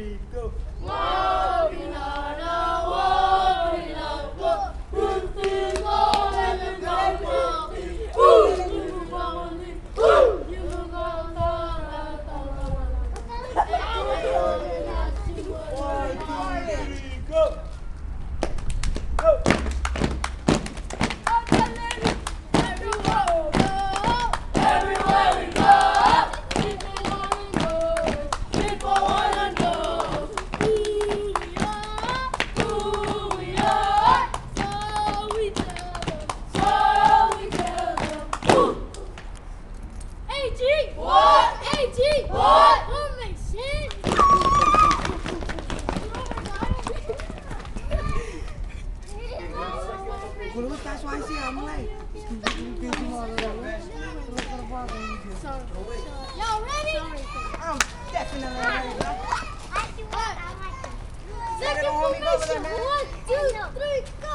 three, go. Walking on a walking on a walk. Who's going and going? Who's going? One, two, three, go. Go. Y'all ready? I'm definitely ready. Second formation. 1, 2, 3, go.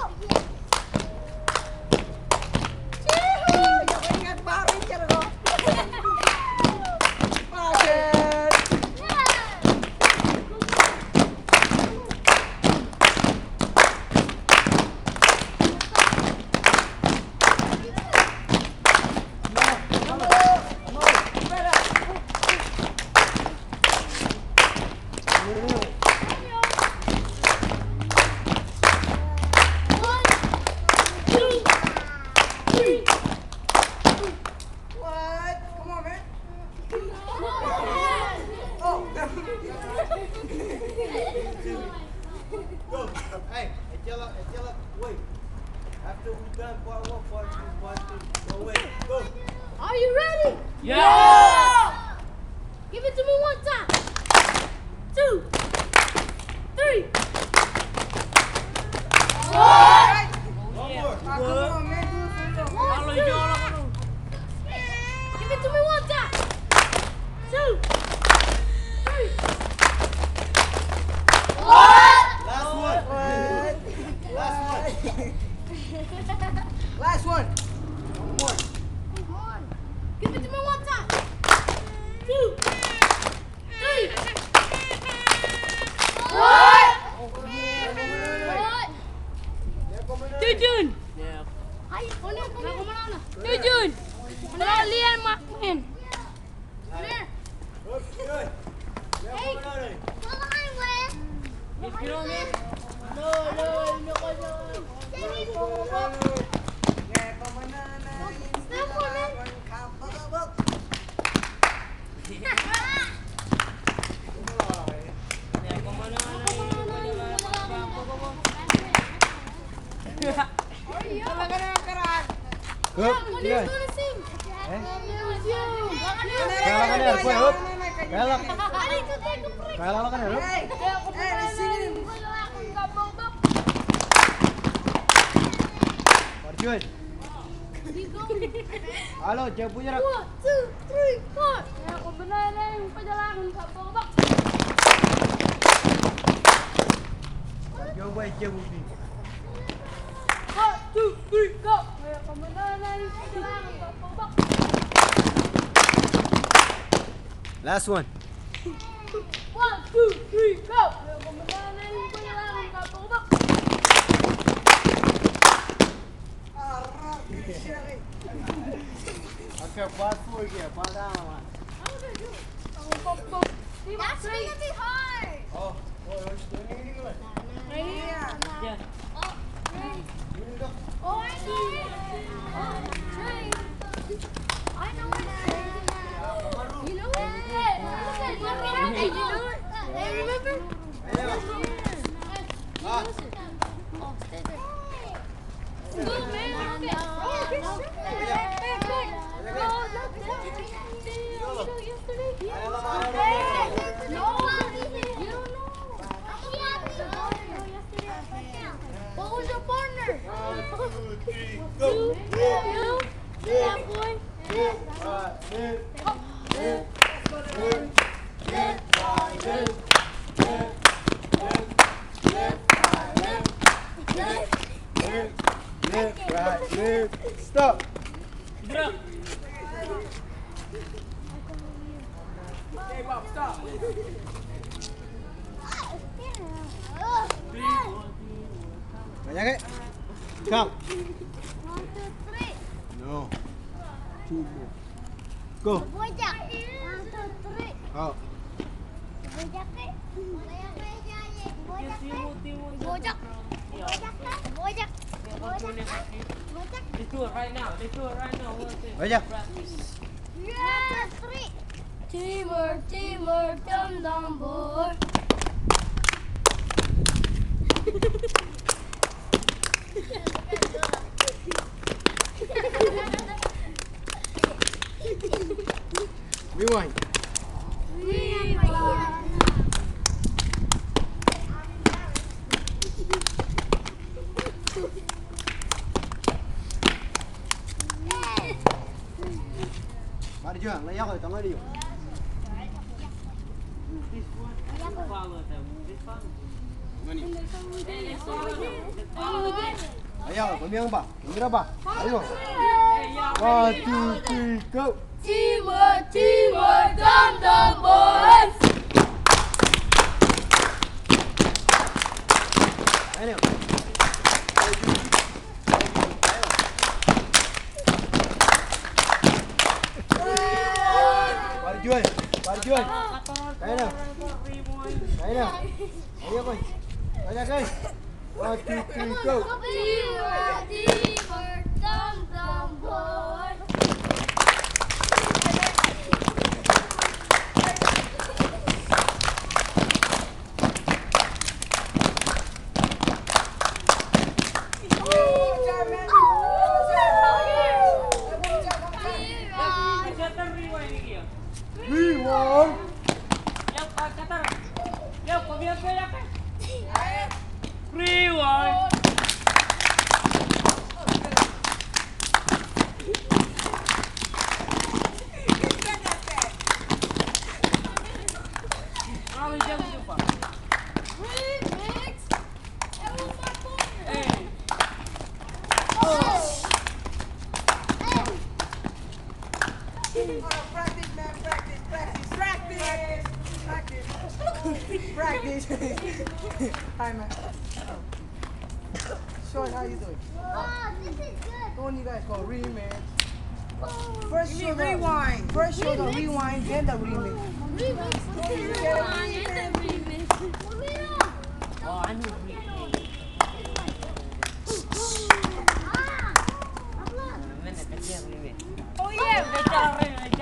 Go. Hey, wait. After we done part 1, part 2, part 3, go wait. Go. Are you ready? Yeah! Give it to me one time. 2, 3. One more. Come on, man. Do it for real. 1, 2. Give it to me one time. 2, 3. Last one. Last one. One more. Come on. Give it to me one time. 2, 3. Jujun! Ay, kunin. Jujun! Kalian main. Kunin. Okay. Hey. Go. What are you gonna sing? I need to take a break. Hey, singing. Arjun. Halo, jangan punya rak. 1, 2, 3, 4. Ako benar yung perjalanan ke bawah. Jangan buat je bukti. 1, 2, 3, go! Ako benar yung perjalanan ke bawah. Last one. 1, 2, 3, go! Ako benar yung perjalanan ke bawah. Okay, part 4 here. Part down. That's gonna be hard. Oh, it's doing anything good. Yeah. Oh, I see. Oh, train. I know it's train. You know it? Hey, you know it? Hey, remember? Ah. Oh, stay there. Go, man. Oh, get shit. Hey, quick. No, not that. Yesterday. No, you don't know. What was your partner? 1, 2, 3, You? go. That boy? Left, right, left. Stop. Gerak. Hey, Bob, stop. Banyak ke? Count. 1, 2, 3. No. 2 more. Go. Bojak. 1, 2, 3. Out. Bojak ke? Bojak ke? Bojak. Bojak. Bojak. Let's do it right now. Let's do it right now. Banyak. Yeah. 3. Teamwork, teamwork, dum dum boy. Rewind. Mari jual, layak ke tengah dia. This one. Follow them. This one. Mana? Let's follow them. Layak, kami apa? Kami berapa? Ayo. Hey, y'all 1, ready? 2, 3, go. Teamwork, teamwork, dum dum boys. Ayo. Mari jual. Mari jual. Ayo. Ayo. Ayo kau. Ayo kau. 1, 2, 3, go. Teamwork, teamwork, dum dum boys. Kata rewind lagi ya. Rewind. Yang kata. Yang kebiasa ya kan? Rewind. Kami jam jumpa. Remix. That was my fault. Hey. Practice, man. Practice. Hi, man. Sean, how you doing? Wow, this is good. The one you guys call remix. Oh. First show the rewind. First show the rewind, then the remix. Remix. Oh, I know rewind. Mana kecil remix. Oh yeah. Cara remix.